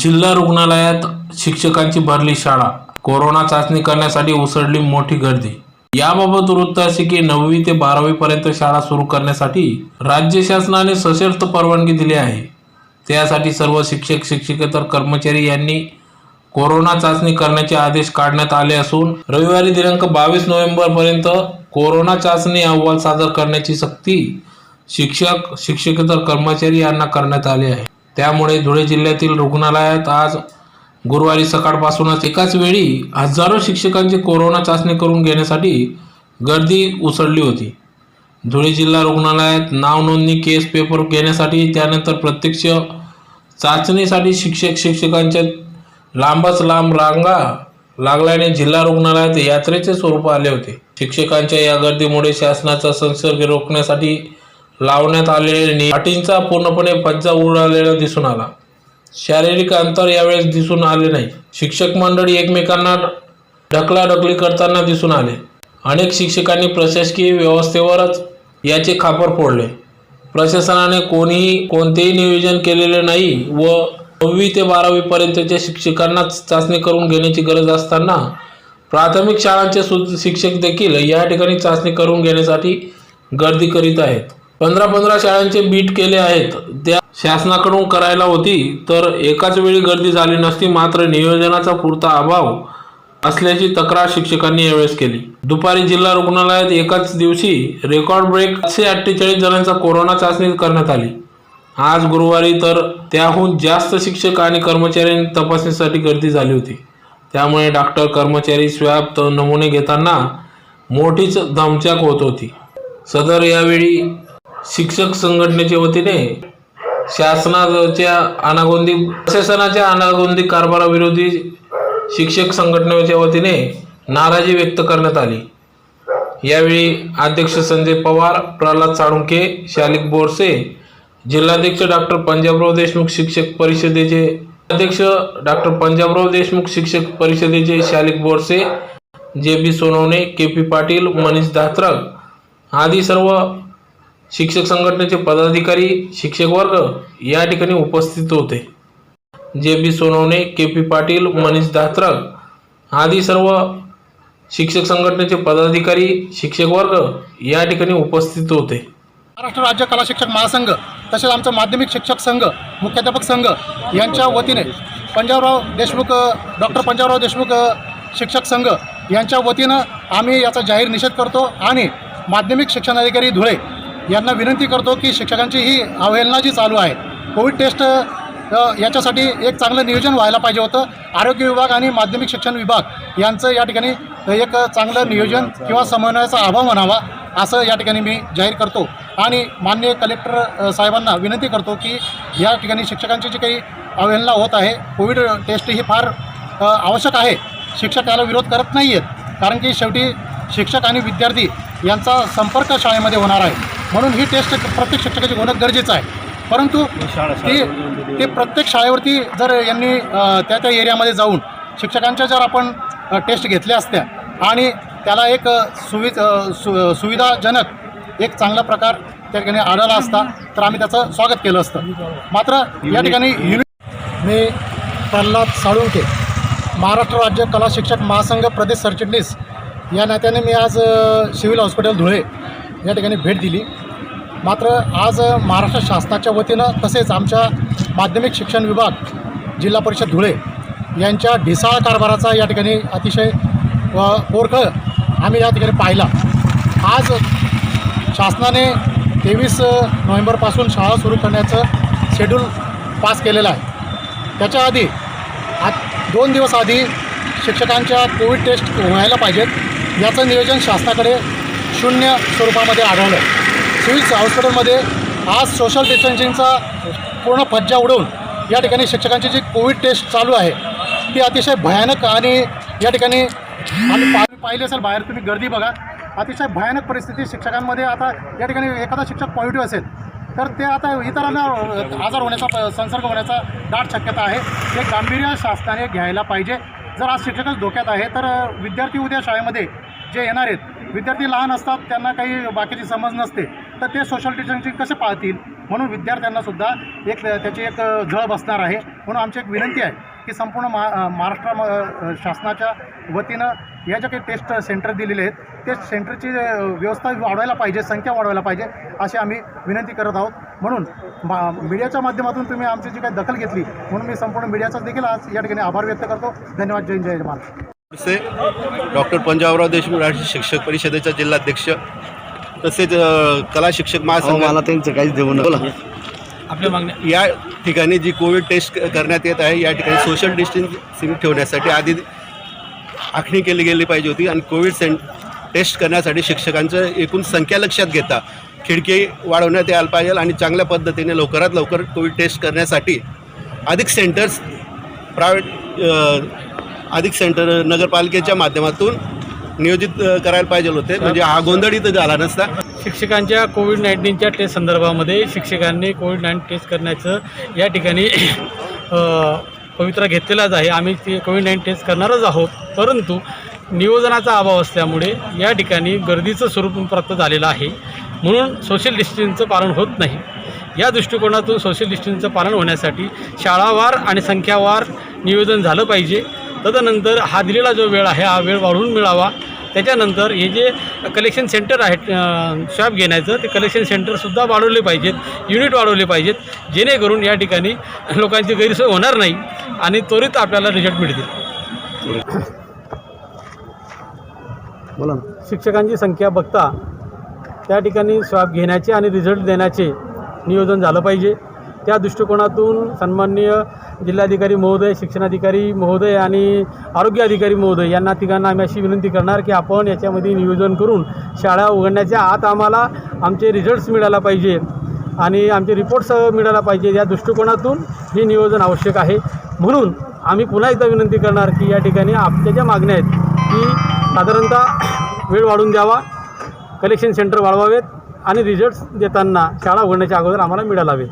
जिल्हा रुग्णालयात शिक्षकांची भरली शाळा, कोरोना चाचणी करण्यासाठी उसळली मोठी गर्दी। याबाबत वृत्त असे की 9वी ते 12वी पर्यंत शाळा सुरू करण्यासाठी राज्य शासनाने सशर्त परवानगी दिली आहे। त्यासाठी सर्व शिक्षक शिक्षकेतर कर्मचारी यांनी कोरोना चाचणी करण्याचे आदेश काढण्यात आले असून रविवारी दिनांक 22 नोव्हेंबर पर्यंत कोरोना चाचणी अहवाल सादर करण्याची सक्ती शिक्षक शिक्षकेतर कर्मचारी यांना करण्यात आली आहे। त्यामुळे धुळे जिल्ह्यातील रुग्णालयात आज गुरुवारी सकाळपासूनच एकाच वेळी हजारो शिक्षकांची कोरोना चाचणी करून घेण्यासाठी गर्दी उसळली होती। धुळे जिल्हा रुग्णालयात नाव नोंदणी केस पेपर घेण्यासाठी त्यानंतर प्रत्यक्ष चाचणीसाठी शिक्षक शिक्षकांच्या लांबच लांब रांगा लागल्याने जिल्हा रुग्णालयात यात्रेचे स्वरूप आले होते। शिक्षकांच्या या गर्दीमुळे शासनाचा संसर्ग रोखण्यासाठी लावण्यात आलेल्या अटींचा पूर्णपणे फज्जा उडालेला दिसून आला। शारीरिक अंतर यावेळेस दिसून आले नाही। शिक्षक मंडळी एकमेकांना ढकलाढकली करताना दिसून आले। अनेक शिक्षकांनी प्रशासकीय व्यवस्थेवरच याचे खापर फोडले। प्रशासनाने कोणतेही नियोजन केलेले नाही व 9वी ते 12वी पर्यंतच्या शिक्षकांना चाचणी करून घेण्याची गरज असताना प्राथमिक शाळांचे शिक्षक देखील या ठिकाणी चाचणी करून घेण्यासाठी गर्दी करीत आहेत। 15 शाळांचे बीट केले आहेत, त्या शासनाकडून करायला होती तर एकाच वेळी गर्दी झाली नसती, मात्र नियोजनाचा पुरता अभाव असल्याची तक्रार शिक्षकांनी यावेळेस केली। दुपारी जिल्हा रुग्णालयात एकाच दिवशी रेकॉर्ड ब्रेक 748 जणांचा कोरोना चाचणी करण्यात आली। आज गुरुवारी तर त्याहून जास्त शिक्षक आणि कर्मचाऱ्यांनी तपासणीसाठी गर्दी झाली होती। त्यामुळे डॉक्टर कर्मचारी स्वॅब नमुने घेताना मोठीच धमचाक होत होती। सदर यावेळी शिक्षक संघटनेच्या वतीने प्रशासनाच्या अनागोंदी कारभाराविरोधी शिक्षक संघटनेच्या वतीने नाराजी व्यक्त करण्यात आली। यावेळी अध्यक्ष संजय पवार, प्रल्हाद साळुंखे, शालिक बोरसे, जिल्हाध्यक्ष डॉक्टर पंजाबराव देशमुख शिक्षक परिषदेचे अध्यक्ष डॉक्टर पंजाबराव देशमुख शिक्षक परिषदेचे शालिक बोरसे, जे.बी. सोनवणे, के.पी. पाटील, मनीष धात्रक आदी सर्व शिक्षक संघटनेचे पदाधिकारी शिक्षक वर्ग या ठिकाणी उपस्थित होते। जे.बी. सोनवणे, के.पी. पाटील, मनीष धात्रक आदी सर्व शिक्षक संघटनेचे पदाधिकारी शिक्षक वर्ग या ठिकाणी उपस्थित होते। महाराष्ट्र राज्य कला शिक्षक महासंघ तसेच आमचा माध्यमिक शिक्षक संघ, मुख्याध्यापक संघ यांच्या वतीने डॉक्टर पंजाबराव देशमुख शिक्षक संघ यांच्या वतीनं आम्ही याचा जाहीर निषेध करतो आणि माध्यमिक शिक्षणाधिकारी धुळे यांना विनंती करतो की शिक्षकांची ही अवहेलना जी चालू आहे, कोविड टेस्ट याच्यासाठी एक चांगलं नियोजन व्हायला पाहिजे होतं। आरोग्य विभाग आणि माध्यमिक शिक्षण विभाग यांचं या ठिकाणी एक चांगलं नियोजन किंवा समन्वयाचा अभाव म्हणावा असं या ठिकाणी मी जाहीर करतो आणि माननीय कलेक्टर साहेबांना विनंती करतो की या ठिकाणी शिक्षकांची जी काही अवहेलना होत आहे, कोविड टेस्ट ही फार आवश्यक आहे। शिक्षक याला विरोध करत नाही आहेत, कारण की शेवटी शिक्षक आणि विद्यार्थी यांचा संपर्क शाळेमध्ये होणार आहे, म्हणून ही टेस्ट प्रत्येक शिक्षकाची होणं गरजेचं आहे। परंतु ते प्रत्येक शाळेवरती जर यांनी त्या एरियामध्ये जाऊन शिक्षकांच्या जर आपण टेस्ट घेतल्या असत्या आणि त्याला एक सुविधाजनक एक चांगला प्रकार त्या ठिकाणी आढळला असता तर आम्ही त्याचं स्वागत केलं असतं। मात्र या ठिकाणी मी प्रल्हाद साळुंखे, महाराष्ट्र राज्य कला शिक्षक महासंघ प्रदेश सरचिटणीस या नात्याने मी आज सिव्हिल हॉस्पिटल धुळे या ठिकाणी भेट दिली। मात्र आज महाराष्ट्र शासनाच्या वतीनं तसेच आमच्या माध्यमिक शिक्षण विभाग जिल्हा परिषद धुळे यांच्या ढिसाळ कारभाराचा या ठिकाणी अतिशय पोरखळ आम्ही या ठिकाणी पाहिला। आज शासनाने 23 नोव्हेंबरपासून शाळा सुरू करण्याचं शेड्यूल पास केलेलं आहे। त्याच्या आधी 2 दिवस आधी शिक्षकांच्या कोविड टेस्ट व्हायला पाहिजेत याचं नियोजन शासनाकडे शून्य स्वरूपामध्ये आढळलं। सिव्हिल हॉस्पिटलमध्ये आज सोशल डिस्टन्सिंगचा पूर्ण फज्जा उडवून या ठिकाणी शिक्षकांची जी कोविड टेस्ट चालू आहे ती अतिशय भयानक आणि या ठिकाणी आम्ही पाहिले असेल बाहेर तुम्ही गर्दी बघा, अतिशय भयानक परिस्थिती शिक्षकांमध्ये। आता या ठिकाणी एखादा शिक्षक पॉझिटिव्ह असेल तर ते आता इतरांना आजार होण्याचा संसर्ग होण्याचा दाट शक्यता आहे। हे गांभीर्य शासनाने घ्यायला पाहिजे। जर आज शिक्षकच धोक्यात आहे तर विद्यार्थी उद्या शाळेमध्ये जे येणार आहेत, विद्यार्थी लहान असतात, त्यांना काही बाकीची समज नसते, तर ते सोशल डिस्टन्सिंग कसे पाळतील, म्हणून विद्यार्थ्यांनासुद्धा त्याची एक झळ बसणार आहे. म्हणून आमची एक विनंती आहे की संपूर्ण महाराष्ट्र शासनाच्या वतीनं या ज्या काही टेस्ट सेंटर दिलेले आहेत ते सेंटरची व्यवस्था वाढवायला पाहिजे, संख्या वाढवायला पाहिजे अशी आम्ही विनंती करत आहोत. म्हणून मीडियाच्या माध्यमातून तुम्ही आमची जी काही दखल घेतली म्हणून मी संपूर्ण मीडियाचा देखील आज या ठिकाणी आभार व्यक्त करतो. धन्यवाद. जय जय महाराष्ट्र. से डॉक्टर पंजाबराव देशमुख राष्ट्रीय शिक्षक परिषदेचा जिल्हाध्यक्ष तसेच कला शिक्षक महासंघ मला त्यांचं काहीच देऊ नका. आपल्या मागण्या या ठिकाणी जी कोविड टेस्ट करण्यात येत आहे या ठिकाणी सोशल डिस्टन्सिंग ठेवण्यासाठी आधी आखणी केली गेली पाहिजे होती आणि कोविड टेस्ट करण्यासाठी शिक्षकांचं एकूण संख्या लक्षात घेता खिडकी वाढवण्यात यायला पाहिजे आणि चांगल्या पद्धतीने लवकरात लवकर कोविड टेस्ट करण्यासाठी अधिक सेंटर्स अधिक सेंटर नगरपालिकेच्या माध्यमातून नियोजित करायला पाहिजे होते, म्हणजे हा गोंधळ इथं झाला नसता. शिक्षकांच्या कोविड-19च्या टेस्ट संदर्भामध्ये शिक्षकांनी कोविड-19 टेस्ट करण्याचं या ठिकाणी पवित्रा घेतलेलाच आहे. आम्ही ते कोविड-19 टेस्ट करणारच आहोत, परंतु नियोजनाचा अभाव असल्यामुळे या ठिकाणी गर्दीचं स्वरूप प्राप्त झालेलं आहे. म्हणून सोशल डिस्टन्सिंगचं पालन होत नाही. या दृष्टिकोनातून सोशल डिस्टन्सिंगचं पालन होण्यासाठी शाळावार आणि संख्यावार नियोजन झालं पाहिजे. तदनंतर हा दिलेला जो वेळ आहे हा वेळ वाढवून मिळावा. त्याच्यानंतर हे जे कलेक्शन सेंटर आहेत स्वॅब घेण्याचं ते कलेक्शन सेंटरसुद्धा वाढवले पाहिजेत, युनिट वाढवले पाहिजेत, जेणेकरून या ठिकाणी लोकांची गैरसोय होणार नाही आणि त्वरित आपल्याला रिझल्ट मिळतील. बोला. शिक्षकांची संख्या बघता त्या ठिकाणी स्वॅब घेण्याचे आणि रिझल्ट देण्याचे नियोजन झालं पाहिजे. त्या दृष्टिकोनातून सन्माननीय जिल्हाधिकारी महोदय, शिक्षणाधिकारी महोदय आणि आरोग्य अधिकारी महोदय यांना तिघांना आम्ही अशी विनंती करणार की आपण याच्यामध्ये नियोजन करून शाळा उघडण्याच्या आत आम्हाला आमचे रिझल्ट्स मिळायला पाहिजे आणि आमचे रिपोर्ट्स मिळायला पाहिजे. या दृष्टिकोनातून हे नियोजन आवश्यक आहे. म्हणून आम्ही पुन्हा एकदा विनंती करणार की या ठिकाणी आपल्या ज्या मागण्या आहेत की साधारणतः वेळ वाढवून द्यावा, कलेक्शन सेंटर वाढवावेत आणि रिझल्ट्स देताना शाळा उघडण्याच्या अगोदर आम्हाला मिळायला हवे.